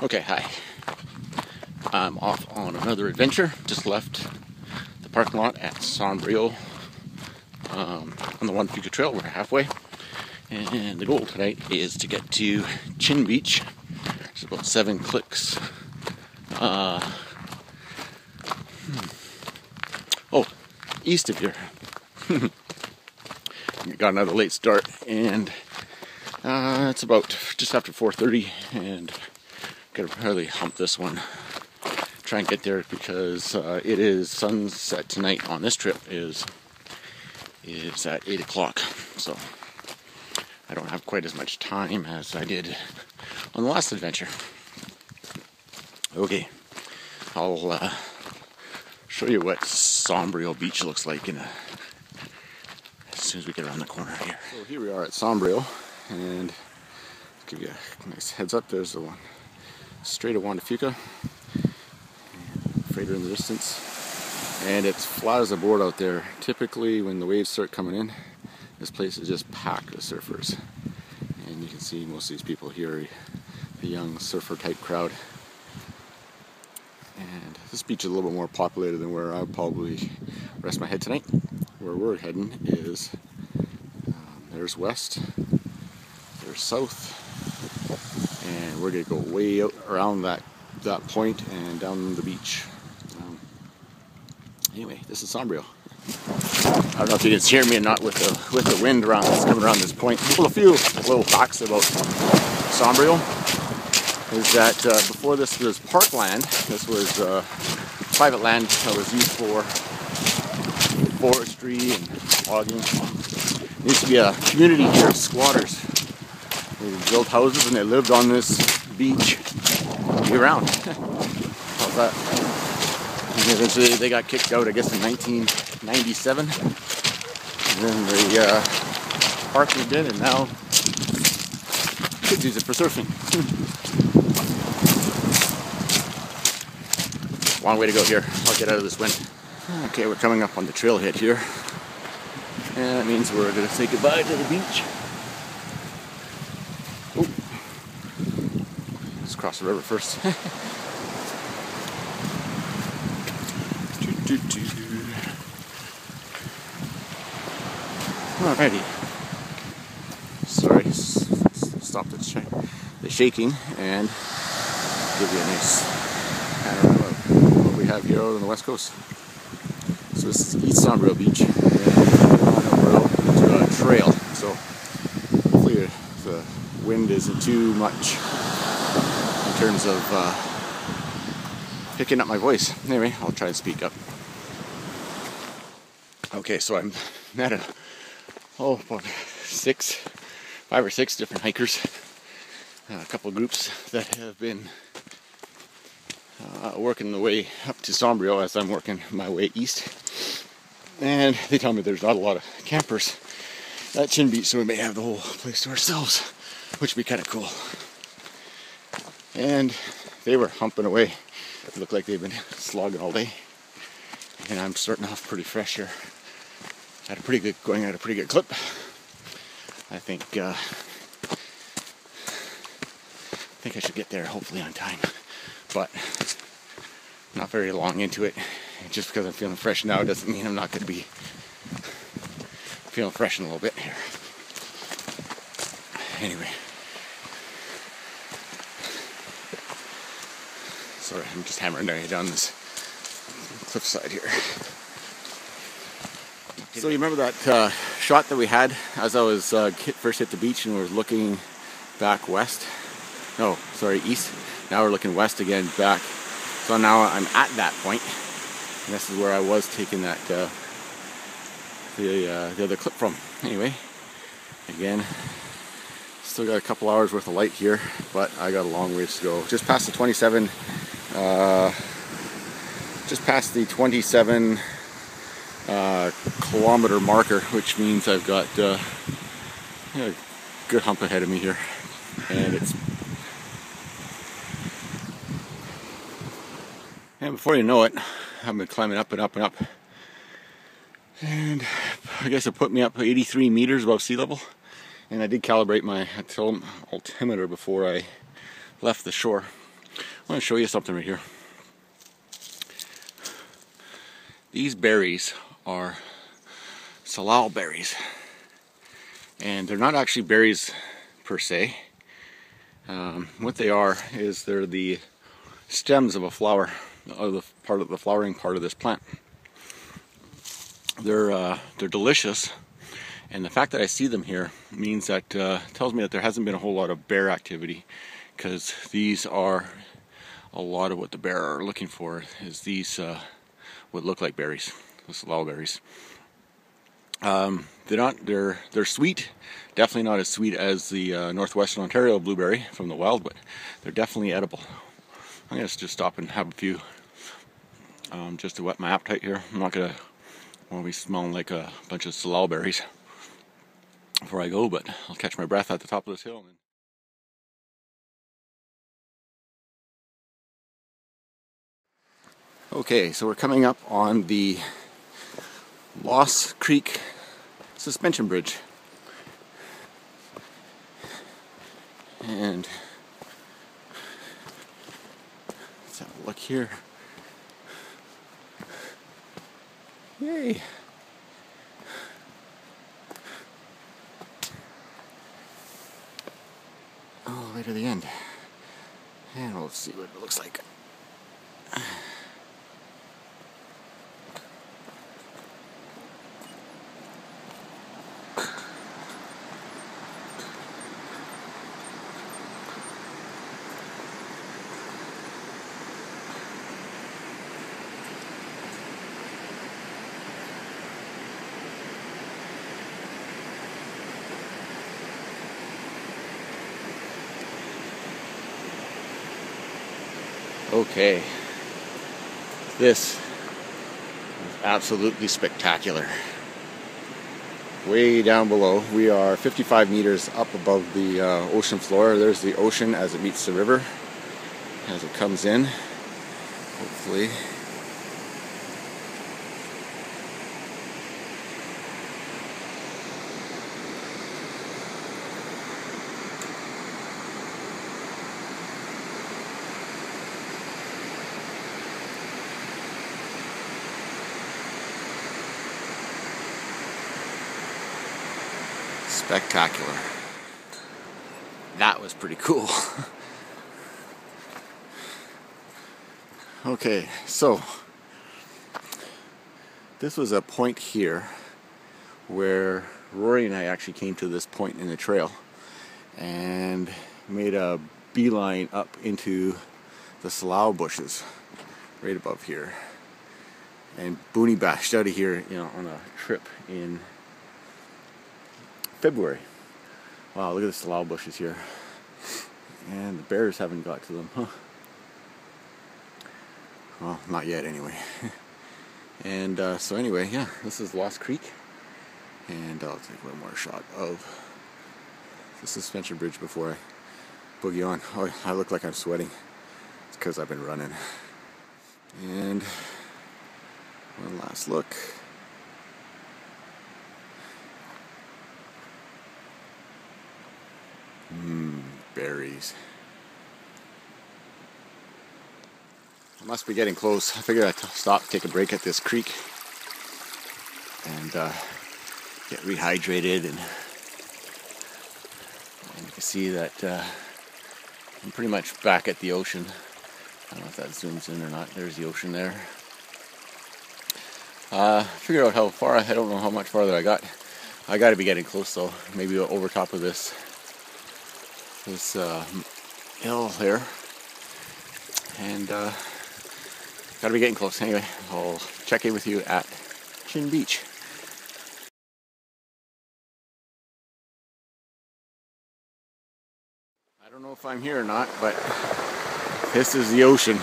Okay, hi. I'm off on another adventure. Just left the parking lot at Sombrio on the Juan de Fuca Trail. We're halfway. And the goal tonight is to get to Chin Beach. It's about 7 clicks. East of here. Got another late start, and it's about just after 4:30, and gotta probably hump this one. Try and get there because it is sunset tonight on this trip is at 8 o'clock. So I don't have quite as much time as I did on the last adventure. Okay, I'll show you what Sombrio Beach looks like as soon as we get around the corner here. So here we are at Sombrio, and give you a nice heads up. There's the one straight at Juan de Fuca, freighter in the distance, and it's flat as a board out there. Typically when the waves start coming in, this place is just packed with surfers, and you can see most of these people here, the young surfer type crowd. And this beach is a little bit more populated than where I'll probably rest my head tonight. Where we're heading is, there's west, there's south, and we're going to go way out around that point and down the beach. Anyway, this is Sombrio. I don't know if you can hear me or not with the wind that's coming around this point. Well, a few little facts about Sombrio is that before this was parkland, this was private land that was used for forestry and logging. There used to be a community here of squatters. They built houses and they lived on this beach year round. How's that? And eventually they got kicked out, I guess, in 1997. And then the park moved in, and now kids use it for surfing. Long way to go here. I'll get out of this wind. Okay, we're coming up on the trailhead here, and that means we're going to say goodbye to the beach. Oh, let's cross the river first. Alrighty. Sorry, stop the shaking and give you a nice panorama of what we have here out on the west coast. So this is East Sombrio Beach, and we're out to a trail. So hopefully the wind isn't too much in terms of picking up my voice. Anyway, I'll try and speak up. Okay, so I'm at about 5 or 6 different hikers, a couple of groups that have been working the way up to Sombrio as I'm working my way east. And they tell me there's not a lot of campers at Chin Beach, so we may have the whole place to ourselves, which would be kind of cool. And they were humping away. It looked like they've been slogging all day. And I'm starting off pretty fresh here. Going at a pretty good clip. I think I should get there hopefully on time, but not very long into it. Just because I'm feeling fresh now doesn't mean I'm not going to be feeling fresh in a little bit here. Anyway, sorry, I'm just hammering down this cliffside here. So you remember that shot that we had as I was first hit the beach and was looking back west? No, sorry, east. Now we're looking west again, back. So now I'm at that point, and this is where I was taking that the other clip from. Anyway, again, still got a couple hours worth of light here, but I got a long ways to go. Just past the 27 kilometer marker, which means I've got a good hump ahead of me here, and before you know it, I've been climbing up and up and up, and I guess it put me up 83 meters above sea level. And I did calibrate my altimeter before I left the shore. I want to show you something right here. These berries are salal berries, and they're not actually berries per se. What they are is they're the stems of a flower, of the part of the flowering part of this plant. They're delicious, and the fact that I see them here means that tells me that there hasn't been a whole lot of bear activity, because these are a lot of what the bear are looking for. Is these what look like berries, the salal berries. They're sweet, definitely not as sweet as the Northwestern Ontario blueberry from the wild, but they're definitely edible. I'm gonna just stop and have a few, just to whet my appetite here. I'm not gonna want to be smelling like a bunch of salal berries before I go, but I'll catch my breath at the top of this hill. Okay, so we're coming up on the Lost Creek suspension bridge, and let's have a look here. Yay! All the way to the end, and we'll see what it looks like. Okay, this is absolutely spectacular. Way down below, we are 55 meters up above the ocean floor. There's the ocean as it meets the river, as it comes in, hopefully. Spectacular. That was pretty cool. Okay, so this was a point here where Rory and I actually came to this point in the trail and made a beeline up into the salal bushes right above here, and boonie bashed out of here, you know, on a trip in February. Wow, look at the salal bushes here. And the bears haven't got to them, huh? Well, not yet anyway. And so anyway, yeah, this is Lost Creek. And I'll take one more shot of the suspension bridge before I boogie on. Oh, I look like I'm sweating. It's because I've been running. And one last look. Berries. I must be getting close. I figured I'd stop, take a break at this creek, and get rehydrated, and you can see that I'm pretty much back at the ocean. I don't know if that zooms in or not. There's the ocean there. Figure out how far. I don't know how much farther I got. I got to be getting close though. Maybe over top of this hill here, and gotta be getting close. Anyway, I'll check in with you at Chin Beach. I don't know if I'm here or not, but this is the ocean.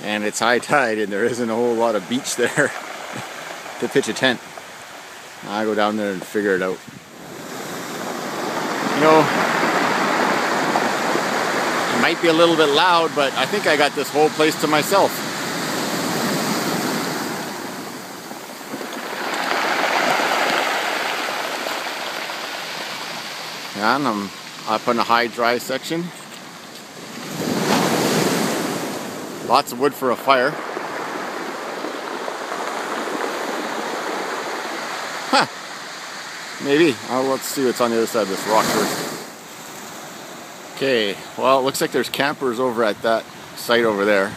And it's high tide, and there isn't a whole lot of beach there to pitch a tent. I go down there and figure it out. You know, it might be a little bit loud, but I think I got this whole place to myself. and I'm up in a high dry section. Lots of wood for a fire. Huh. Maybe. Let's see what's on the other side of this rock first. Okay, well, it looks like there's campers over at that site over there.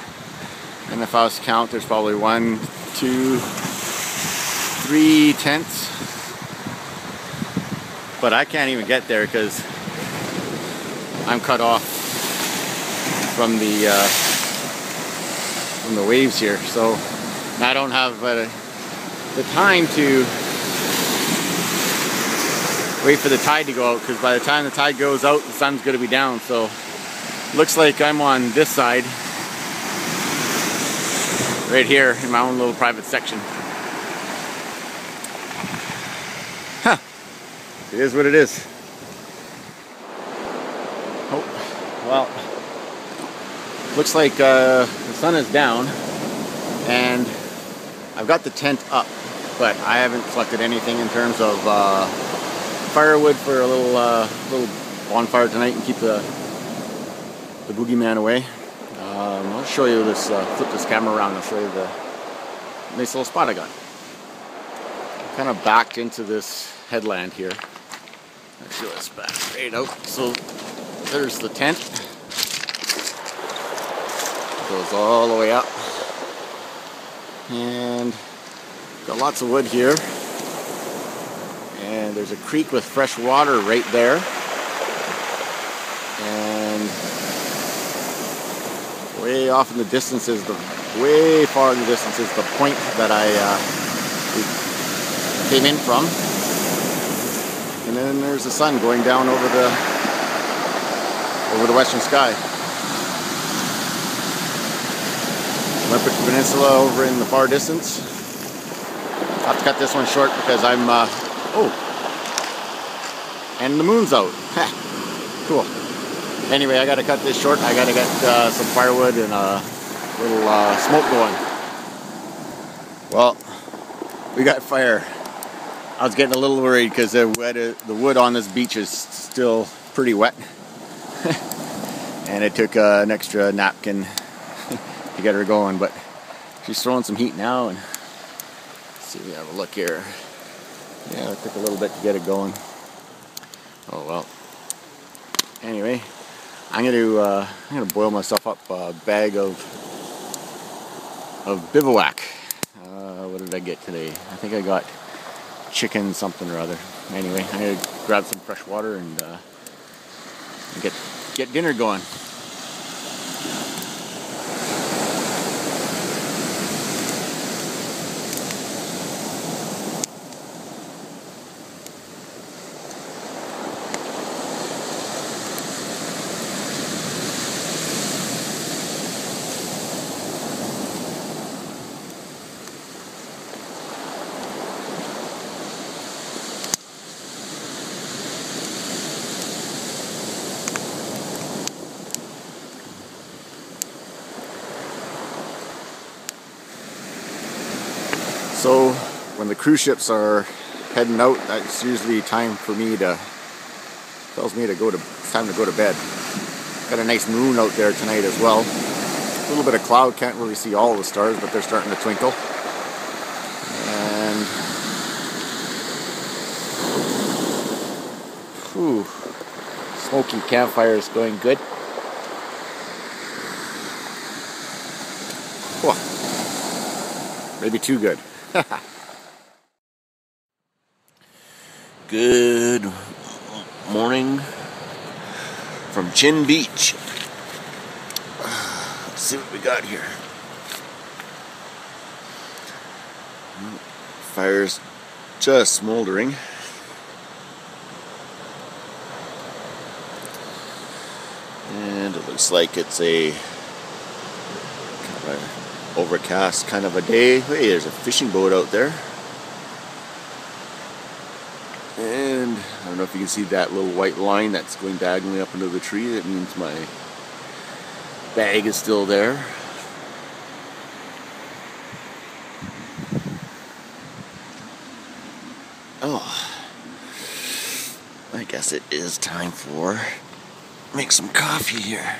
And if I was to count, there's probably 1, 2, 3 tents. But I can't even get there because I'm cut off from the waves here. So I don't have the time to wait for the tide to go out, because by the time the tide goes out, the sun's going to be down. So looks like I'm on this side right here in my own little private section. Huh. It is what it is. Oh, well, looks like the sun is down and I've got the tent up, but I haven't collected anything in terms of firewood for a little bonfire tonight and keep the boogeyman away. I'll show you this, flip this camera around and show you the nice little spot I got. Kind of backed into this headland here. Actually, let's back right out. So there's the tent. Goes all the way up. And got lots of wood here. And there's a creek with fresh water right there. And way off in the distance is way far in the distance is the point that I came in from. And then there's the sun going down over the western sky. Olympic Peninsula over in the far distance. I'll have to cut this one short because I'm oh, and the moon's out. Cool. Anyway, I gotta cut this short. I gotta get some firewood and a little smoke going. Well, we got fire. I was getting a little worried because the wood on this beach is still pretty wet. And it took an extra napkin to get her going, but she's throwing some heat now. And let's see if we have a look here. Yeah, it took a little bit to get it going. Oh well. Anyway, I'm gonna boil myself up a bag of bivouac. What did I get today? I think I got chicken something or other. Anyway, I'm gonna grab some fresh water and get dinner going. So when the cruise ships are heading out, that's usually time for me tells me it's time to go to bed. Got a nice moon out there tonight as well. A little bit of cloud, can't really see all the stars, but they're starting to twinkle. And whew, smoky campfire is going good. Whoa, maybe too good. Good morning from Chin Beach. Let's see what we got here. Fire's just smoldering. And it looks like it's a kind of a overcast kind of a day. Hey, there's a fishing boat out there. And I don't know if you can see that little white line that's going diagonally up into the tree. That means my bag is still there. Oh, my guess it is time for make some coffee here.